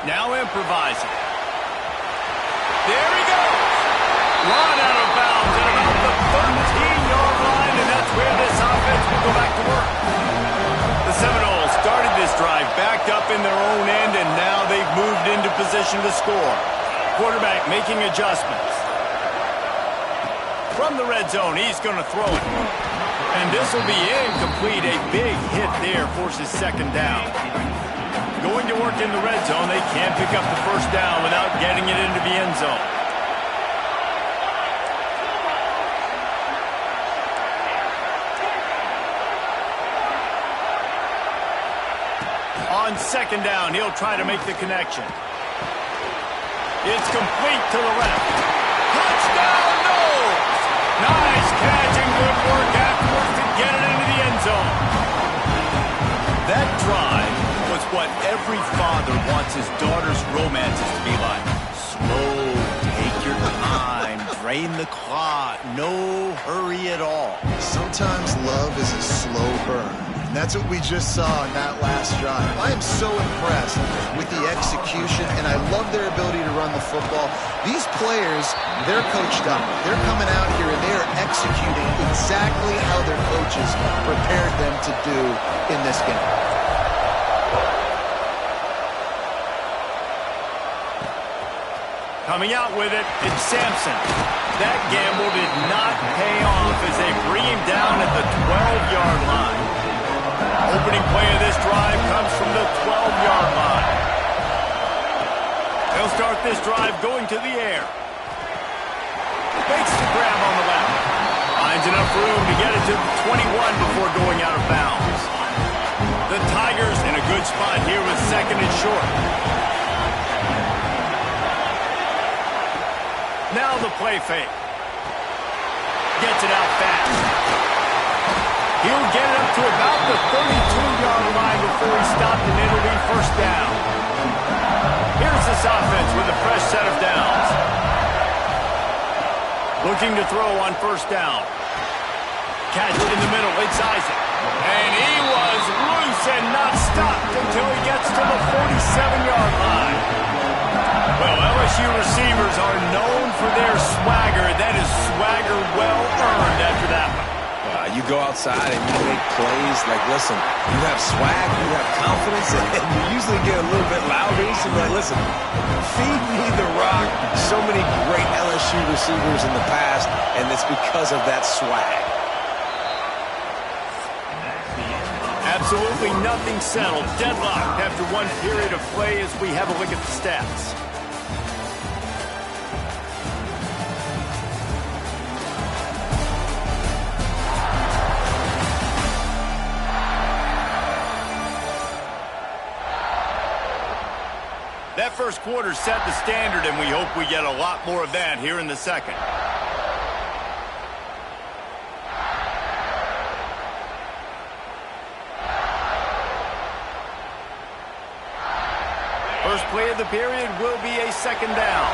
Now improvising. There he goes. Run out of bounds at about the 13-yard line, and that's where this offense will go back to work. The Seminoles started this drive backed up in their own end, and now they've moved into position to score. Quarterback making adjustments. From the red zone, he's going to throw it. And this will be incomplete. A big hit there forces second down. Going to work in the red zone, they can't pick up the first down without getting it into the end zone. On second down, he'll try to make the connection. It's complete to the left. Touchdown, Noles! Nice catch and good work afterwards to get it into the end zone. That drive was what every father wants his daughter's romances to be like. Slow, take your time, drain the clock, no hurry at all. Sometimes love is a slow burn. And that's what we just saw in that last drive. I am so impressed with the execution, and I love their ability to run the football. These players, they're coached up. They're coming out here, and they are executing exactly how their coaches prepared them to do in this game. Coming out with it, it's Sampson. That gamble did not pay off as they bring him down at the 12-yard line. Opening play of this drive comes from the 12-yard line. They'll start this drive going to the air. Makes the grab on the left. Finds enough room to get it to the 21 before going out of bounds. The Tigers in a good spot here with second and short. Now the play fake. Gets it out fast. He'll get it up to about the 32-yard line before he's stopped, and it'll be first down. Here's this offense with a fresh set of downs. Looking to throw on first down. Catch in the middle, it's Isaac. And he was loose and not stopped until he gets to the 47-yard line. Well, LSU receivers are known for their swagger. That is swagger well earned after that one. You go outside and you make plays. Like, listen, you have swag, you have confidence, and you usually get a little bit louder. So, like, listen, feed me the rock. So many great LSU receivers in the past, and it's because of that swag. Absolutely nothing settled. Deadlocked after one period of play as we have a look at the stats. That first quarter set the standard, and we hope we get a lot more of that here in the second. First play of the period will be a second down.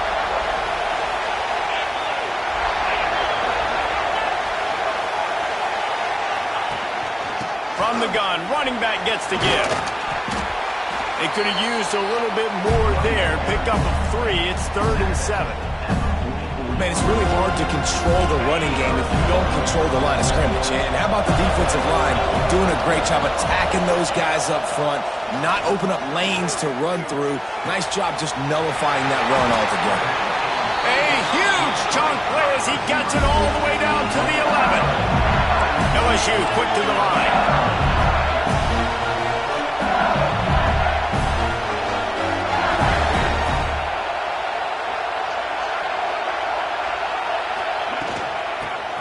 From the gun, running back gets to give. They could have used a little bit more there. Pick up a 3. It's 3rd and 7. Man, it's really hard to control the running game if you don't control the line of scrimmage. And how about the defensive line doing a great job attacking those guys up front, not open up lanes to run through. Nice job just nullifying that run altogether. A huge chunk play as he gets it all the way down to the 11. LSU quick to the line.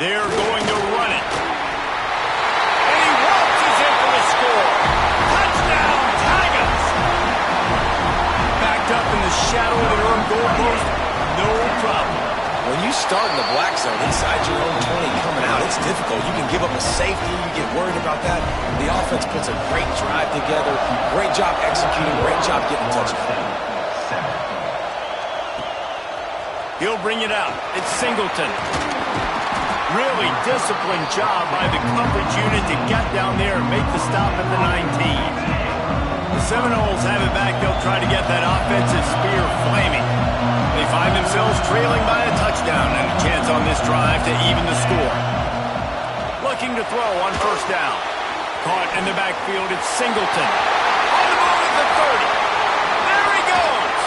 They're going to run it. And he waltzes in for the score. Touchdown, Tigers! Backed up in the shadow of their own goalpost, no problem. When you start in the black zone inside your own 20 coming out, it's difficult. You can give up a safety. You get worried about that. The offense puts a great drive together. Great job executing. Great job getting touchdown. He'll bring it out. It's Singleton. Really disciplined job by the coverage unit to get down there and make the stop at the 19. Seminoles have it back. They'll try to get that offensive spear flaming. They find themselves trailing by a touchdown and a chance on this drive to even the score. Looking to throw on first down. Caught in the backfield, it's Singleton. On the move at the 30. There he goes.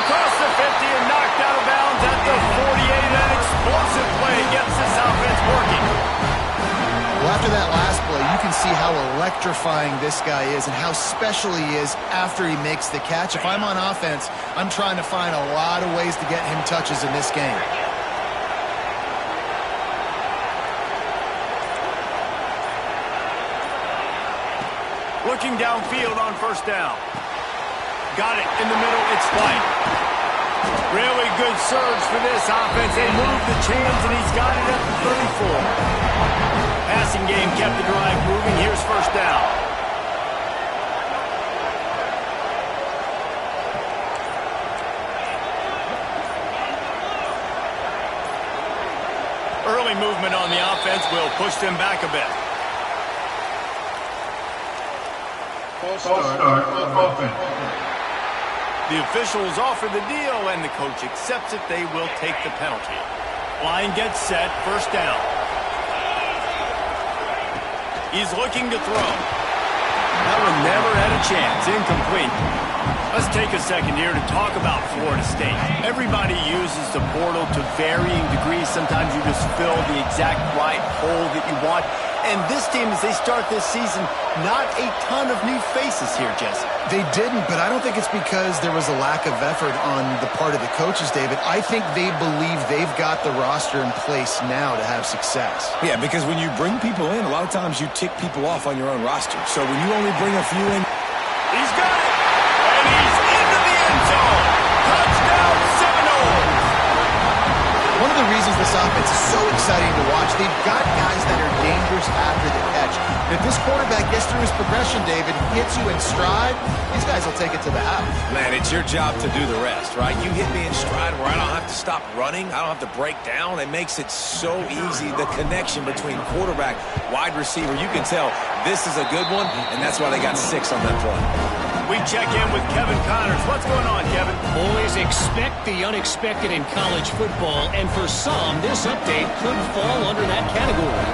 Across the 50 and knocked out of bounds at the 48. An explosive play gets this offense working. Well, after that last play, you can see how electrifying this guy is and how special he is after he makes the catch. If I'm on offense, I'm trying to find a lot of ways to get him touches in this game. Looking downfield on first down. Got it in the middle. It's White. Really good surge for this offense. They move the chains, and he's got it at the 34. Passing game kept the drive moving. Here's first down. Early movement on the offense will push them back a bit. False start on offense. The officials offer the deal, and the coach accepts it. They will take the penalty. Line gets set. First down. He's looking to throw. That one never had a chance. Incomplete. Let's take a second here to talk about Florida State. Everybody uses the portal to varying degrees. Sometimes you just fill the exact right hole that you want. And this team, as they start this season, not a ton of new faces here, Jesse. They didn't, but I don't think it's because there was a lack of effort on the part of the coaches, David. I think they believe they've got the roster in place now to have success. Yeah, because when you bring people in, a lot of times you tick people off on your own roster. So when you only bring a few in... He's got it! And he's into the end zone! Touchdown, Seminoles! One of the reasons this offense is so exciting to watch, they've got guys that are dangerous after the catch. And if this quarterback gets through his progression, David, hits you in stride, these guys will take it to the house. Man, it's your job to do the rest, right? You hit me in stride where I don't have to stop running. I don't have to break down. It makes it so easy, the connection between quarterback, wide receiver. You can tell this is a good one, and that's why they got 6 on that play. We check in with Kevin Connors. What's going on, Kevin? Boys, expect the unexpected in college football, and for some, this update could fall under that category.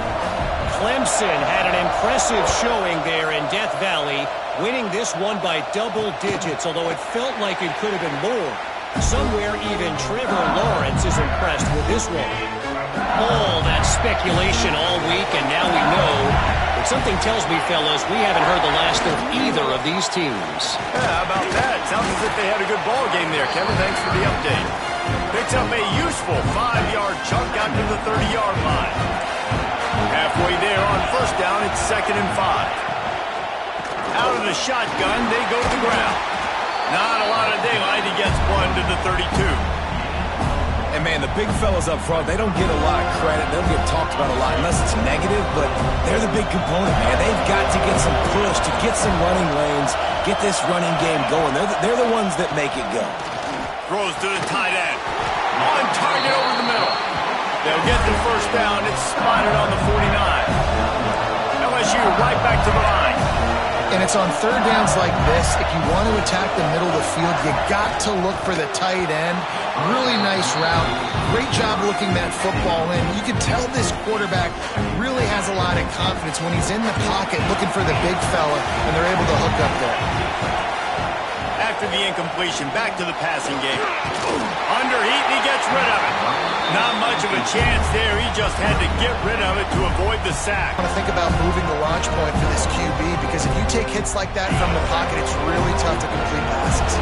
Clemson had an impressive showing there in Death Valley, winning this one by double digits, although it felt like it could have been more. Somewhere even Trevor Lawrence is impressed with this one. All that speculation all week, and now we know. But something tells me, fellas, we haven't heard the last of either of these teams. Yeah, how about that? Sounds as if they had a good ball game there, Kevin. Thanks for the update. Picks up a useful 5-yard chunk out to the 30-yard line. Halfway there on first down, it's 2nd and 5. Out of the shotgun, they go to the ground. Not a lot of daylight. He gets one to the 32. And, man, the big fellas up front, they don't get a lot of credit. They don't get talked about a lot unless it's negative, but they're the big component, man. They've got to get some push, to get some running lanes, get this running game going. They're the ones that make it go. Throws to the tight end. On target over the middle. They'll get the first down. It's spotted on the 49. LSU right back to the line. And it's on third downs like this. If you want to attack the middle of the field, you got to look for the tight end. Really nice route. Great job looking that football in. You can tell this quarterback really has a lot of confidence when he's in the pocket looking for the big fella, and they're able to hook up there. After the incompletion, back to the passing game. Under heat, and he gets rid of it. Not much of a chance there. He just had to get rid of it to avoid the sack. I want to think about moving the launch point for this QB, because if you take hits like that from the pocket, it's really tough to complete passes.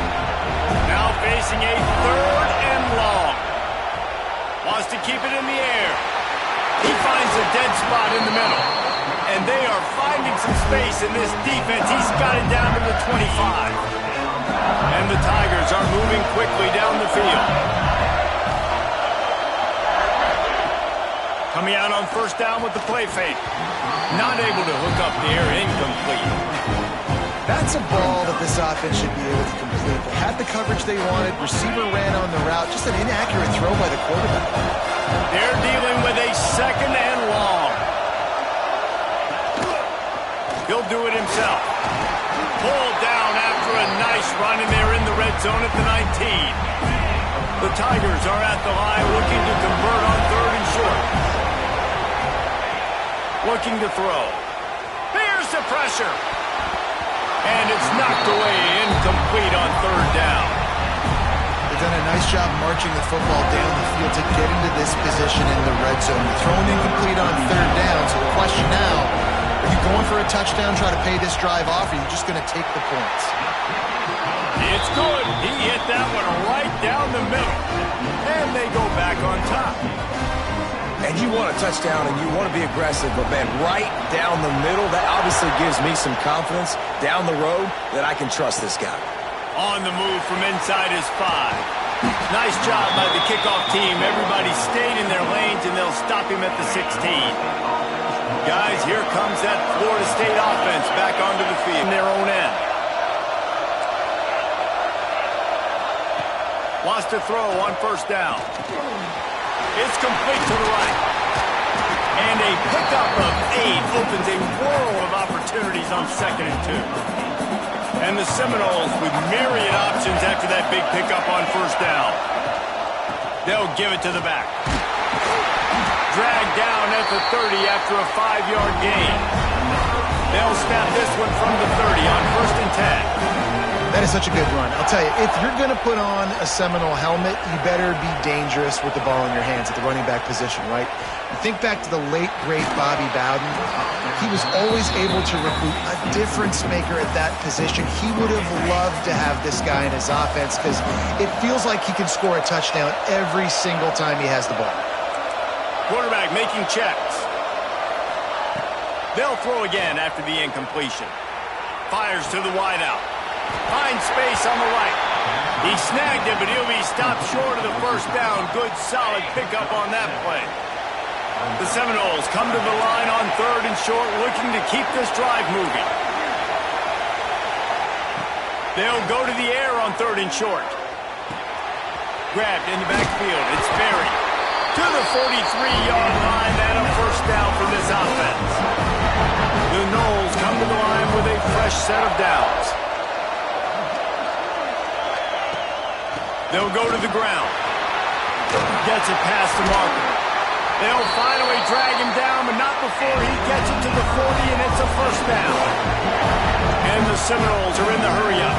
Now facing a 3rd and long. Wants to keep it in the air. He finds a dead spot in the middle. And they are finding some space in this defense. He's got it down to the 25. And the Tigers are moving quickly down the field. Coming out on first down with the play fake. Not able to hook up there. Incomplete. That's a ball that this offense should be able to complete. They had the coverage they wanted. Receiver ran on the route. Just an inaccurate throw by the quarterback. They're dealing with a 2nd and long. He'll do it himself. Pulled down after a nice run, and they're in the red zone at the 19. The Tigers are at the line looking to convert on 3rd and short. Looking to throw. Here's the pressure. And it's knocked away, incomplete on 3rd down. They've done a nice job marching the football down the field to get into this position in the red zone. You're throwing incomplete on 3rd down, so the question now, are you going for a touchdown, try to pay this drive off, or are you just going to take the points? It's good. He hit that one right down the middle. And they go back on top. And you want a touchdown and you want to be aggressive, but man, right down the middle, that obviously gives me some confidence down the road that I can trust this guy. On the move from inside his 5. Nice job by the kickoff team. Everybody stayed in their lanes, and they'll stop him at the 16. Guys, here comes that Florida State offense back onto the field in their own end. Wants to throw on 1st down. It's complete to the right. And a pickup of 8 opens a world of opportunities on 2nd and 2. And the Seminoles with myriad options after that big pickup on 1st down. They'll give it to the back. Dragged down at the 30 after a 5-yard gain. They'll snap this one from the 30 on 1st and 10. That is such a good run. I'll tell you, if you're going to put on a Seminole helmet, you better be dangerous with the ball in your hands at the running back position, right? You think back to the late, great Bobby Bowden. He was always able to recruit a difference maker at that position. He would have loved to have this guy in his offense because it feels like he can score a touchdown every single time he has the ball. Quarterback making checks. They'll throw again after the incompletion. Fires to the wideout. Finds space on the right. He snagged it, but he'll be stopped short of the 1st down. Good, solid pickup on that play. The Seminoles come to the line on 3rd and short, looking to keep this drive moving. They'll go to the air on 3rd and short. Grabbed in the backfield. It's buried. To the 43-yard line and a 1st down for this offense. The Noles come to the line with a fresh set of downs. They'll go to the ground. Gets it past the marker. They'll finally drag him down, but not before he gets it to the 40, and it's a 1st down. And the Seminoles are in the hurry-up.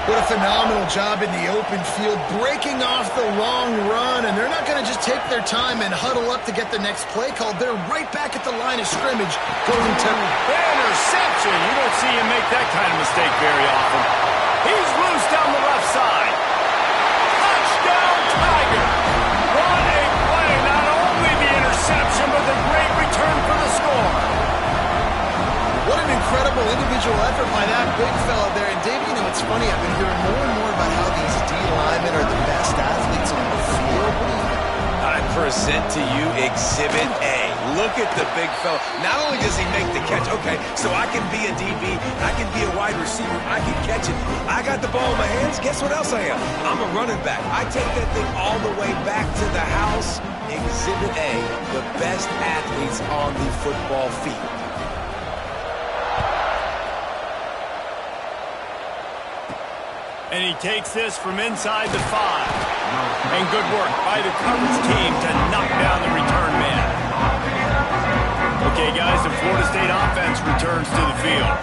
What a phenomenal job in the open field, breaking off the long run, and they're not going to just take their time and huddle up to get the next play called. They're right back at the line of scrimmage going to interception. You don't see him make that kind of mistake very often. He's loose down the left side. Touchdown, Tiger. What a play. Not only the interception, but the great return for the score. What an incredible individual effort by that big fella there. And Dave, you know, it's funny, I've been hearing more and more about how these D linemen are the best athletes on the field. I present to you Exhibit A. Look at the big fella. Not only does he make the catch, okay, so I can be a DB, I can be a wide receiver, I can catch it. I got the ball in my hands. Guess what else I am? I'm a running back. I take that thing all the way back to the house. Exhibit A, the best athletes on the football field. And he takes this from inside the 5. And good work by the coverage team to knock down the return man. Okay, guys, the Florida State offense returns to the field.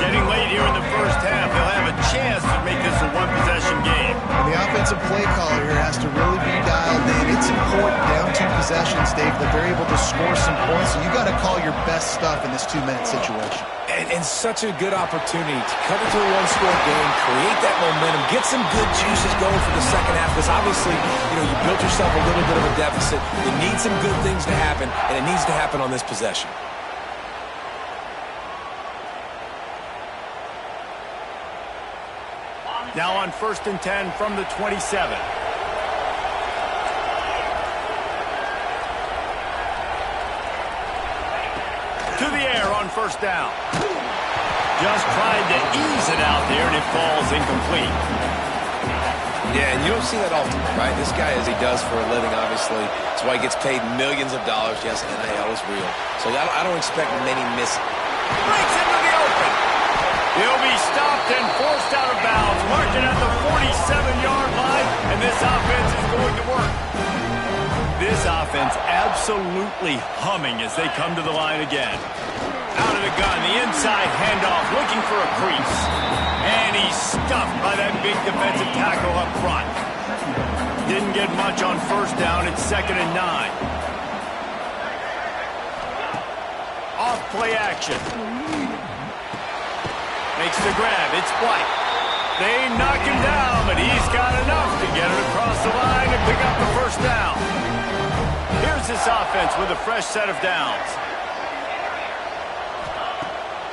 Getting late here in the 1st half, they'll have a chance to make this a 1-possession game. And the offensive play caller here has to really be dialed in. It's important down 2 possessions, Dave, that they're able to score some points. So you got to call your best stuff in this 2-minute situation. And such a good opportunity to cut into a 1-score game, create that momentum, get some good juices going for the 2nd half, because obviously, you know, you built yourself a little bit of a deficit. You need some good things to happen, and it needs to happen on this possession. Now on 1st and 10 from the 27. To the air on 1st down. Just tried to ease it out there, and it falls incomplete. Yeah, and you don't see that often, right? This guy, as he does for a living, obviously, that's why he gets paid millions of dollars. Yes, NIL is real. So I don't expect many misses. Breaks into the open. He'll be stopped and forced out of bounds, marking at the 47-yard line, and this offense is going to work. This offense absolutely humming as they come to the line again. Out of the gun, the inside handoff, looking for a crease. And he's stuffed by that big defensive tackle up front. Didn't get much on first down. It's 2nd and 9. Off play action. Makes the grab. It's White. They knock him down, but he's got enough to get it across the line and pick up the first down. Here's this offense with a fresh set of downs.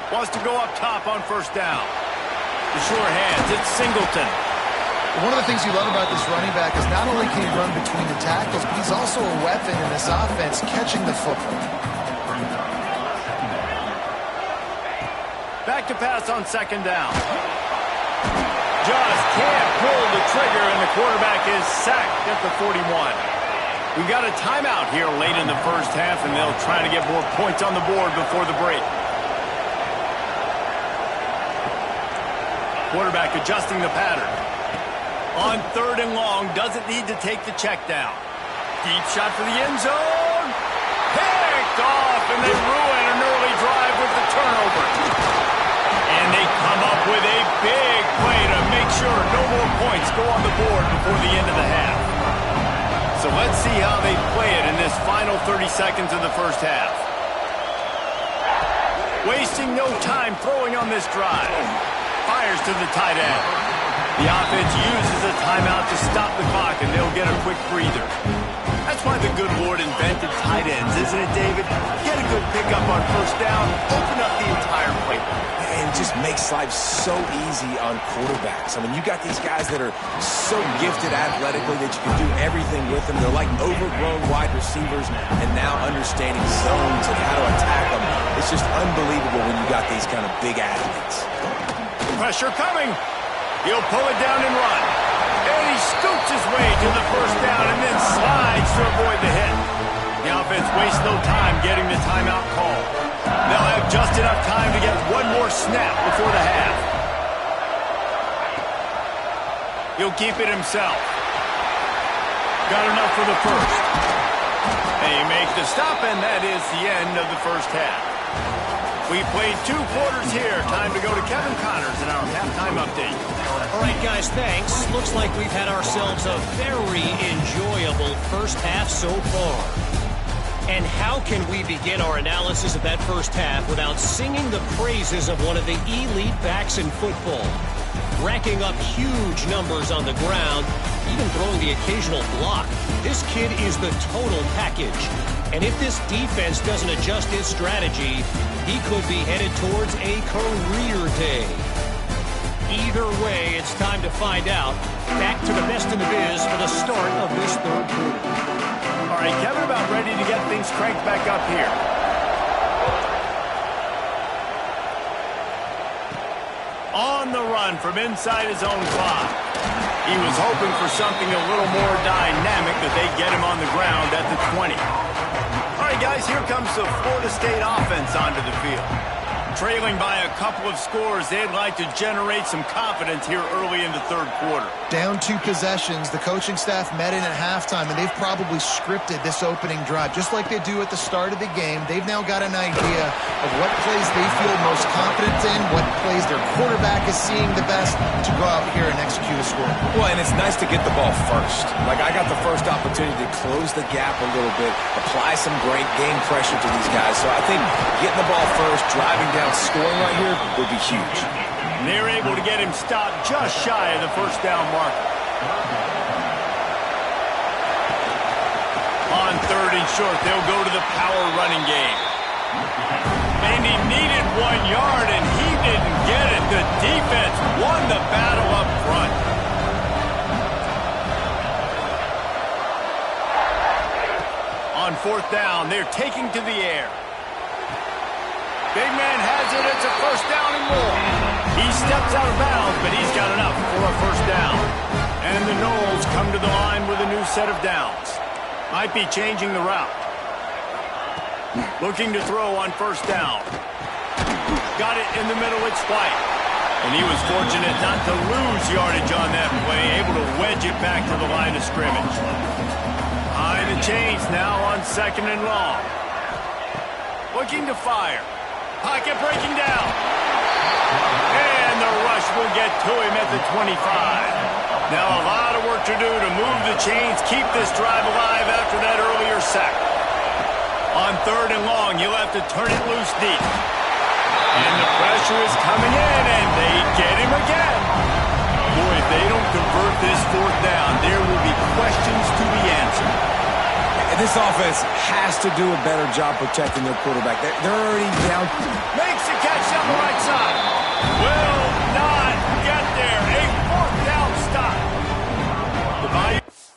Wants to go up top on first down. The sure hands. It's Singleton. One of the things you love about this running back is not only can he run between the tackles, but he's also a weapon in this offense, catching the football. Back to pass on 2nd down. Just can't pull the trigger, and the quarterback is sacked at the 41. We've got a timeout here late in the first half, and they'll try to get more points on the board before the break. Quarterback adjusting the pattern. On 3rd and long, doesn't need to take the check down. Deep shot for the end zone. Picked off, and they ruin an early drive with the turnover. And they come up with a big play to make sure no more points go on the board before the end of the half. So let's see how they play it in this final 30 seconds of the first half. Wasting no time throwing on this drive. Fires to the tight end. The offense uses a timeout to stop the clock, and they'll get a quick breather. That's why the good Lord invented tight ends, isn't it, David? Get a good pickup on first down, open up the entire playbook. And it just makes life so easy on quarterbacks. I mean, you got these guys that are so gifted athletically that you can do everything with them. They're like overgrown wide receivers, and now understanding zones and how to attack them. It's just unbelievable when you got these kind of big athletes. Pressure coming. He'll pull it down and run. And he scoots his way to the first down and then slides to avoid the hit. The offense wastes no time getting the timeout call. They'll have just enough time to get one more snap before the half. He'll keep it himself. Got enough for the first. They make the stop, and that is the end of the first half. We played 2 quarters here. Time to go to Kevin Connors in our halftime update. All right, guys, thanks. Looks like we've had ourselves a very enjoyable first half so far. And how can we begin our analysis of that first half without singing the praises of one of the elite backs in football? Racking up huge numbers on the ground, even throwing the occasional block. This kid is the total package. And if this defense doesn't adjust its strategy, he could be headed towards a career day. Either way, it's time to find out. Back to the best in the biz for the start of this third quarter. All right, Kevin, about ready to get things cranked back up here. On the run from inside his own 5. He was hoping for something a little more dynamic, that they get him on the ground at the 20. All right, guys, here comes the Florida State offense onto the field. Trailing by a couple of scores, they'd like to generate some confidence here early in the third quarter. Down 2 possessions, the coaching staff met in at halftime, and they've probably scripted this opening drive. Just like they do at the start of the game, they've now got an idea of what plays they feel most confident in, what plays their quarterback is seeing the best to go out here and execute a score. Well, and it's nice to get the ball first. Like, I got the first opportunity to close the gap a little bit, apply some great game pressure to these guys. So I think getting the ball first, driving down, scoring right here would be huge. And they're able to get him stopped just shy of the first down marker. On 3rd and short, they'll go to the power running game. And he needed 1 yard, and he didn't get it. The defense won the battle up front. On 4th down, they're taking to the air. Big man has it. It's a first down and more. He steps out of bounds, but he's got enough for a first down. And the Noles come to the line with a new set of downs. Might be changing the route. Looking to throw on first down. Got it in the middle. It's White. And he was fortunate not to lose yardage on that play, able to wedge it back to the line of scrimmage. Behind the chains now on 2nd and long. Looking to fire. Pocket breaking down. And the rush will get to him at the 25. Now a lot of work to do to move the chains, keep this drive alive after that earlier sack. On 3rd and long, you'll have to turn it loose deep. And the pressure is coming in, and they get him again. Boy, if they don't convert this 4th down, there will be questions to be answered. This offense has to do a better job protecting their quarterback. They're already down. Makes the catch down the right side. Will not get there. A 4th down stop. The Vikings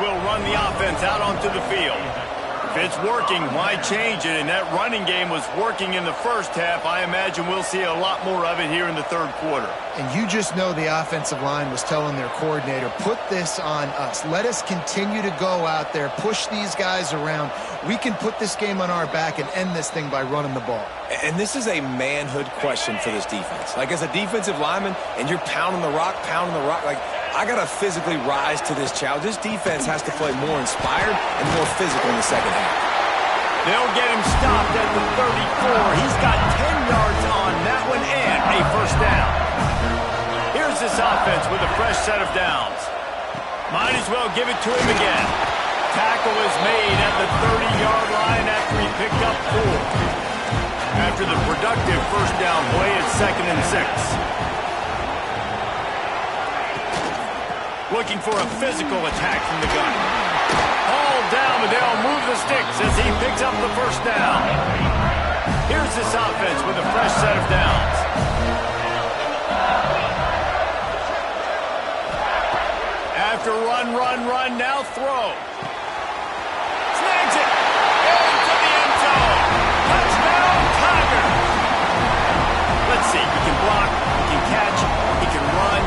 will run the offense out onto the field. If it's working, why change it? And that running game was working in the first half. I imagine we'll see a lot more of it here in the 3rd quarter. And you just know the offensive line was telling their coordinator, put this on us. Let us continue to go out there, push these guys around. We can put this game on our back and end this thing by running the ball. And this is a manhood question for this defense. Like, as a defensive lineman, and you're pounding the rock, like, I got to physically rise to this challenge. This defense has to play more inspired and more physical in the 2nd half. They'll get him stopped at the 34. He's got 10 yards on that one and a 1st down. Here's this offense with a fresh set of downs. Might as well give it to him again. Tackle is made at the 30-yard line after he picked up 4. After the productive 1st down play, it's 2nd and 6. Looking for a physical attack from the gun. All down, but they'll move the sticks as he picks up the 1st down. Here's this offense with a fresh set of downs. After run, now throw. Snags it. Into the end zone. Touchdown, Tiger. Let's see. He can block, he can catch, he can run.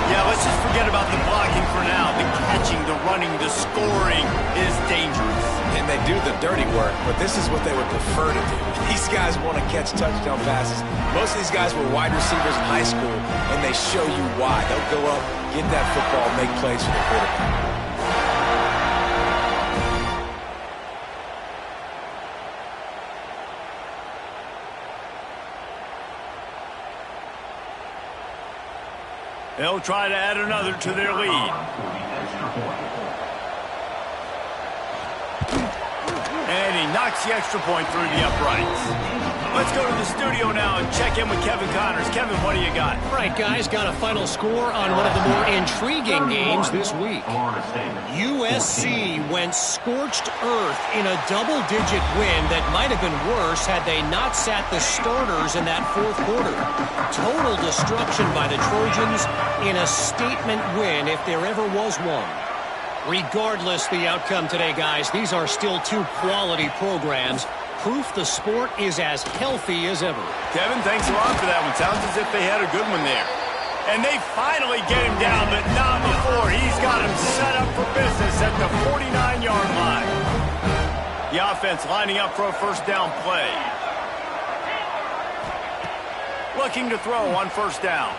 Yeah, let's just forget about the blocking for now. The catching, the running, the scoring is dangerous. And they do the dirty work, but this is what they would prefer to do. These guys want to catch touchdown passes. Most of these guys were wide receivers in high school, and they show you why. They'll go up, get that football, make plays for the quarterback. They'll try to add another to their lead. And he knocks the extra point through the uprights. Let's go to the studio now and check in with Kevin Connors. Kevin, what do you got? All right, guys, got a final score on one of the more intriguing games this week. USC went scorched earth in a double-digit win that might have been worse had they not sat the starters in that 4th quarter. Total destruction by the Trojans in a statement win if there ever was one. Regardless the outcome today, guys, these are still 2 quality programs. Proof the sport is as healthy as ever. Kevin, thanks a lot for that one. Sounds as if they had a good one there. And they finally get him down, but not before. He's got him set up for business at the 49-yard line. The offense lining up for a 1st down play. Looking to throw on 1st down.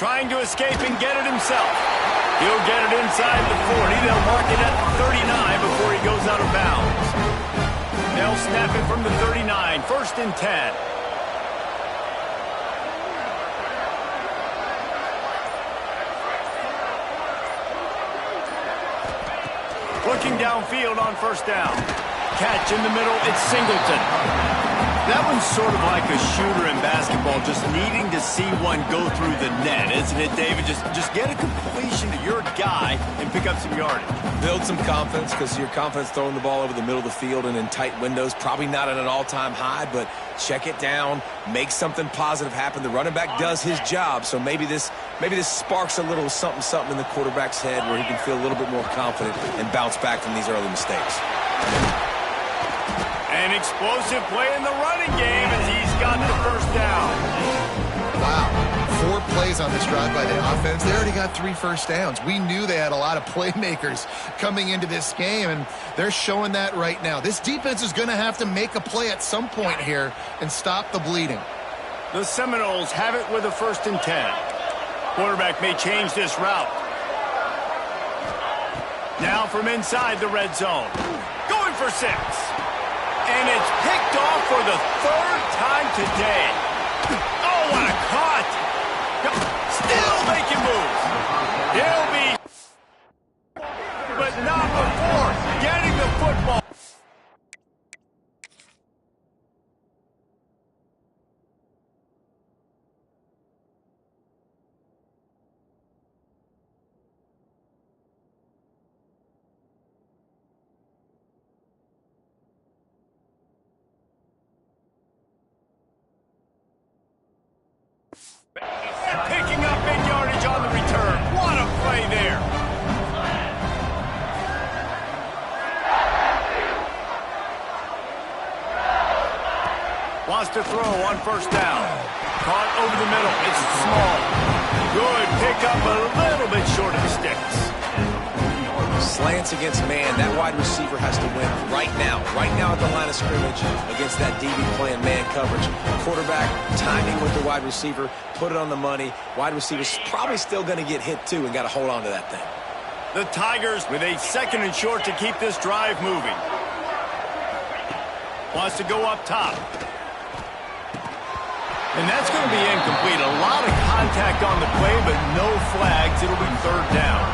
Trying to escape and get it himself. He'll get it inside the 40. They'll mark it at the 39 before he goes out of bounds. They'll snap it from the 39. 1st and 10. Looking downfield on 1st down. Catch in the middle. It's Singleton. That one's sort of like a shooter in basketball, just needing to see one go through the net, isn't it, David? Just get a completion to your guy and pick up some yardage. Build some confidence, because your confidence throwing the ball over the middle of the field and in tight windows, probably not at an all-time high, but check it down, make something positive happen. The running back does his job, so maybe this sparks a little something in the quarterback's head where he can feel a little bit more confident and bounce back from these early mistakes. An explosive play in the running game as he's got the 1st down. Wow. 4 plays plays on this drive by the offense. They already got 3 first downs. We knew they had a lot of playmakers coming into this game, and they're showing that right now. This defense is going to have to make a play at some point here and stop the bleeding. The Seminoles have it with a 1st and 10. Quarterback may change this route. Now from inside the red zone. Going for 6. And it's picked off for the 3rd time today. Oh, what a cut. Still making moves. He'll be... But not before getting the football. Picking up big yardage on the return. What a play there. Wants to throw on 1st down. Caught over the middle. It's small. Good pickup, a little bit short of the sticks. Slants against man. That wide receiver has to win right now at the line of scrimmage against that DB playing man coverage. Quarterback timing with the wide receiver, put it on the money. Wide receiver's probably still going to get hit too and got to hold on to that thing. The Tigers with a 2nd and short to keep this drive moving. Wants to go up top. And that's going to be incomplete. A lot of contact on the play, but no flags. It'll be 3rd down.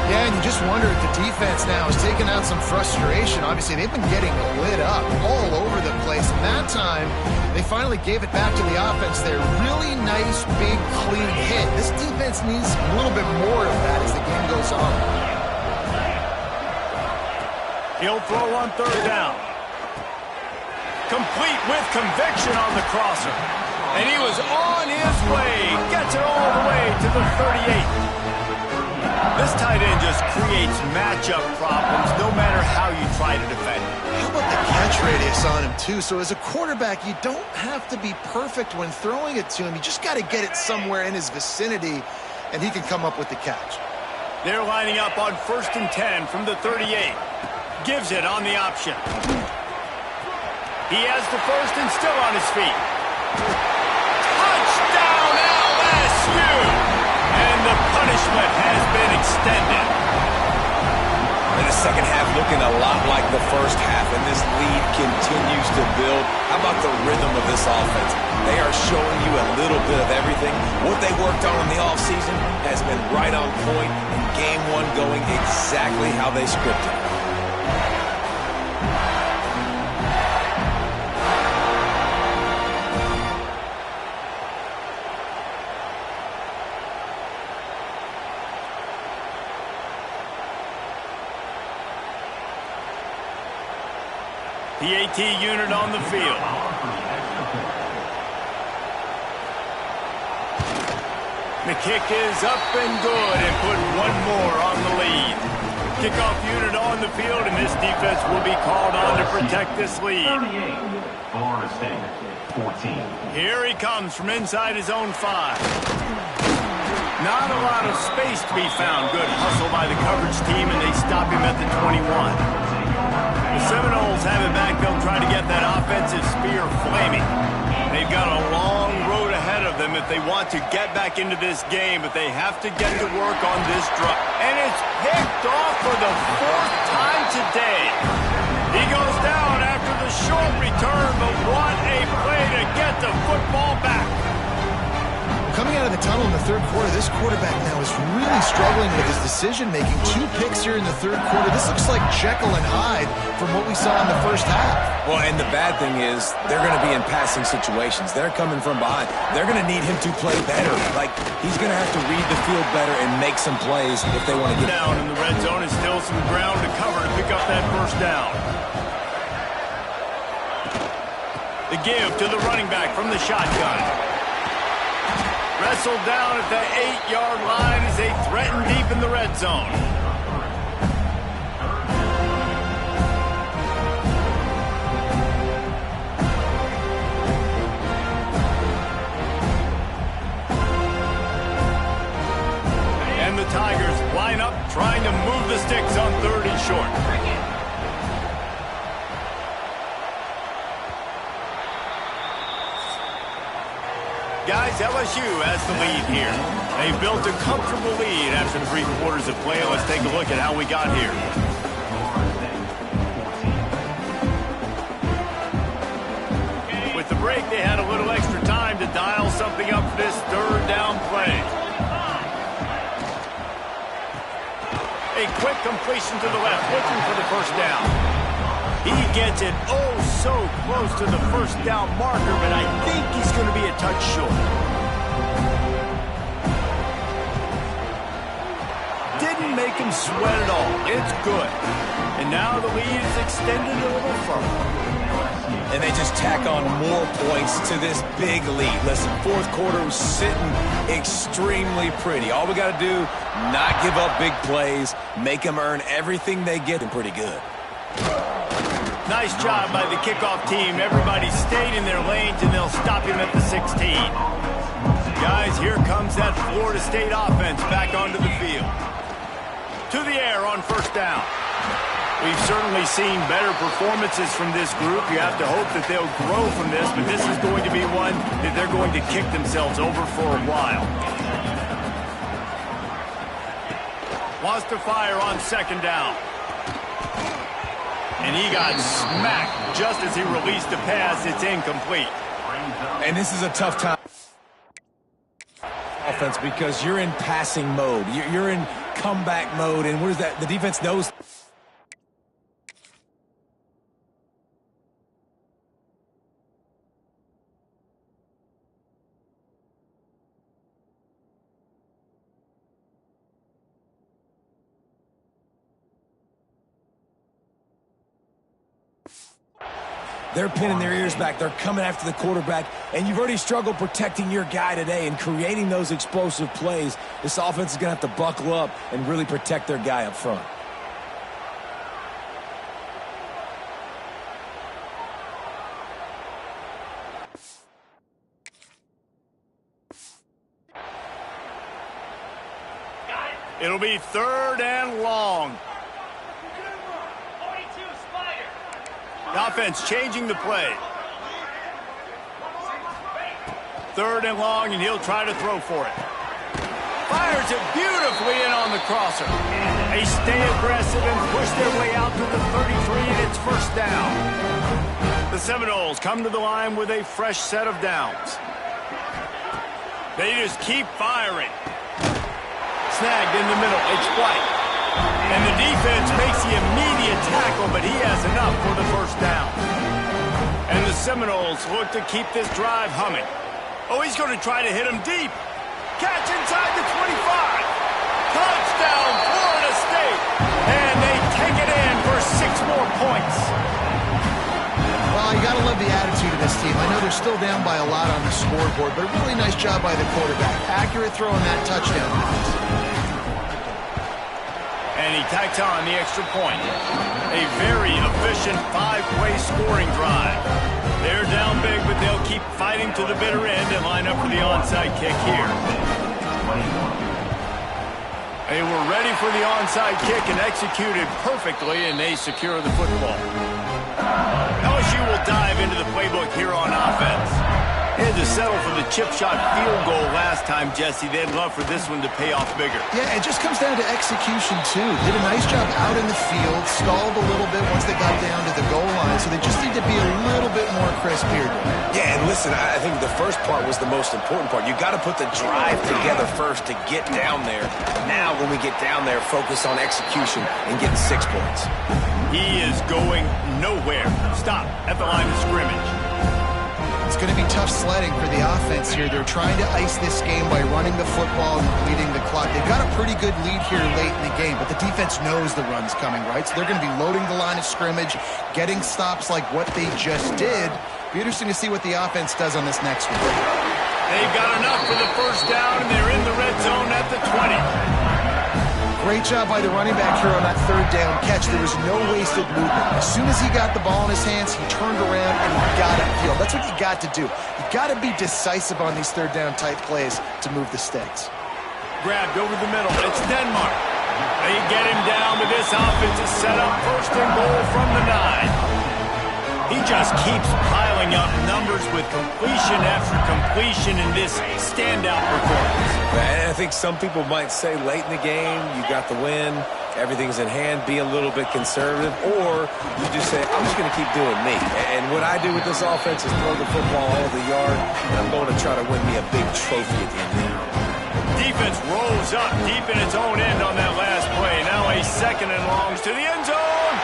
Yeah, and you just wonder if the defense now is taking out some frustration. Obviously, they've been getting lit up all over the place. And that time, they finally gave it back to the offense there. Really nice, big, clean hit. This defense needs a little bit more of that as the game goes on. He'll throw on 3rd down. Complete with conviction on the crosser. And he was on his way. Gets it all the way to the 38. This tight end just creates matchup problems no matter how you try to defend. How about the catch radius on him, too? So as a quarterback, you don't have to be perfect when throwing it to him. You just got to get it somewhere in his vicinity, and he can come up with the catch. They're lining up on 1st and 10 from the 38. Gives it on the option. He has the 1st and still on his feet. Touchdown, LSU! And the punishment has been extended. In the second half looking a lot like the first half, and this lead continues to build. How about the rhythm of this offense? They are showing you a little bit of everything. What they worked on in the offseason has been right on point, and game 1 going exactly how they scripted. The AT unit on the field. The kick is up and good and put 1 more on the lead. Kickoff unit on the field, and this defense will be called on to protect this lead. 38, Florida State, 14. Here he comes from inside his own 5. Not a lot of space to be found. Good hustle by the coverage team, and they stop him at the 21. The Seminoles have it back. They'll try to get that offensive spear flaming. They've got a long road ahead of them if they want to get back into this game, but they have to get to work on this drive. And it's picked off for the 4th time today. He goes down after the short return, but what a play to get the football back. Coming out of the tunnel in the 3rd quarter, this quarterback now is really struggling with his decision-making. 2 picks here in the 3rd quarter. This looks like Jekyll and Hyde from what we saw in the first half. Well, and the bad thing is they're going to be in passing situations. They're coming from behind. They're going to need him to play better. Like, he's going to have to read the field better and make some plays if they want to get down in the red zone. Is still some ground to cover to pick up that 1st down. The give to the running back from the shotgun. Wrestled down at the 8-yard line as they threaten deep in the red zone. the Tigers line up, trying to move the sticks on 3rd and short. Guys, LSU has the lead here. They built a comfortable lead after 3 quarters of play. Let's take a look at how we got here. With the break, they had a little extra time to dial something up for this 3rd down play. A quick completion to the left, looking for the 1st down. He gets it oh so close to the 1st down marker, but I think he's going to be a touch short. Didn't make him sweat at all. It's good. And now the lead is extended a little further. And they just tack on more points to this big lead. Listen, 4th quarter was sitting extremely pretty. All we got to do, not give up big plays, make them earn everything they get, and pretty good. Nice job by the kickoff team. Everybody stayed in their lanes, and they'll stop him at the 16. Guys, here comes that Florida State offense back onto the field. To the air on 1st down. We've certainly seen better performances from this group. You have to hope that they'll grow from this, but this is going to be one that they're going to kick themselves over for a while. Wants to fire on 2nd down. And he got smacked just as he released the pass. It's incomplete. And this is a tough time offense because you're in passing mode. You're in comeback mode. And what is that? The defense knows. They're pinning their ears back. They're coming after the quarterback. And you've already struggled protecting your guy today and creating those explosive plays. This offense is going to have to buckle up and really protect their guy up front. It'll be 3rd and long. The offense changing the play. 3rd and long, and he'll try to throw for it. Fires it beautifully in on the crosser. They stay aggressive and push their way out to the 33, and it's 1st down. The Seminoles come to the line with a fresh set of downs. They just keep firing. Snagged in the middle. It's White. And the defense makes the immediate tackle, but he has enough for the 1st down. And the Seminoles look to keep this drive humming. Oh, he's going to try to hit him deep. Catch inside the 25. Touchdown, Florida State. And they take it in for 6 more points. Well, you got to love the attitude of this team. I know they're still down by a lot on the scoreboard, but a really nice job by the quarterback. Accurate throw on that touchdown pass. And he tacks on the extra point. A very efficient 5-play scoring drive. They're down big, but they'll keep fighting to the bitter end and line up for the onside kick here. They were ready for the onside kick and executed perfectly, and they secure the football. LSU will dive into the playbook here on offense. They had to settle for the chip shot field goal last time, Jesse. They'd love for this one to pay off bigger. Yeah, it just comes down to execution, too. Did a nice job out in the field, stalled a little bit once they got down to the goal line, so they just need to be a little bit more crisp here. Yeah, and listen, I think the first part was the most important part. You got to put the drive together first to get down there. Now, when we get down there, focus on execution and getting 6 points. He is going nowhere. Stop at the line of scrimmage. It's going to be tough sledding for the offense here. They're trying to ice this game by running the football and bleeding the clock. They've got a pretty good lead here late in the game, but the defense knows the run's coming, right? So they're going to be loading the line of scrimmage, getting stops like what they just did. Be interesting to see what the offense does on this next one. They've got enough for the 1st down, and they're in the red zone at the 20. Great job by the running back here on that 3rd down catch. There was no wasted movement. As soon as he got the ball in his hands, he turned around and he got upfield. That's what you got to do. You got to be decisive on these 3rd down type plays to move the stakes. grabbed over the middle. It's Denmark. They get him down with this offense to set up first and goal from the 9. He just keeps piling up numbers with completion after completion in this standout performance. And I think some people might say late in the game, you got the win, everything's in hand, be a little bit conservative, or you just say, I'm just going to keep doing me. And what I do with this offense is throw the football all over the yard, and I'm going to try to win me a big trophy at the end of the year. Defense rolls up deep in its own end on that last play. Now a second and longs to the end zone.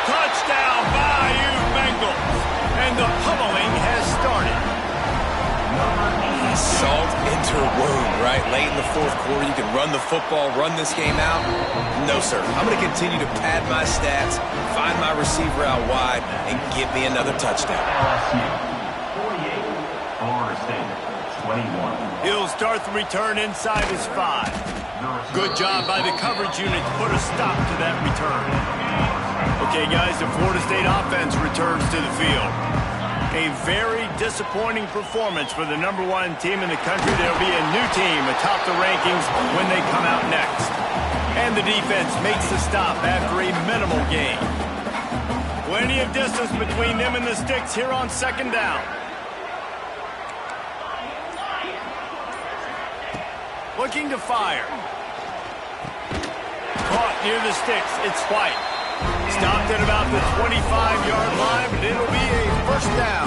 Touchdown, Bayou Bengals. And the pummeling has started. Salt into a wound, right? Late in the fourth quarter, you can run the football, run this game out. No, sir. I'm going to continue to pad my stats, find my receiver out wide, and get me another touchdown. LSU, 48. Florida State, 21. He'll start the return inside his 5. Good job by the coverage unit to put a stop to that return. Okay, guys, the Florida State offense returns to the field. A very disappointing performance for the #1 team in the country. There'll be a new team atop the rankings when they come out next. And the defense makes the stop after a minimal gain. Plenty of distance between them and the sticks here on second down. Looking to fire. Caught near the sticks. It's White. Stopped at about the 25-yard line, but it'll be a first down.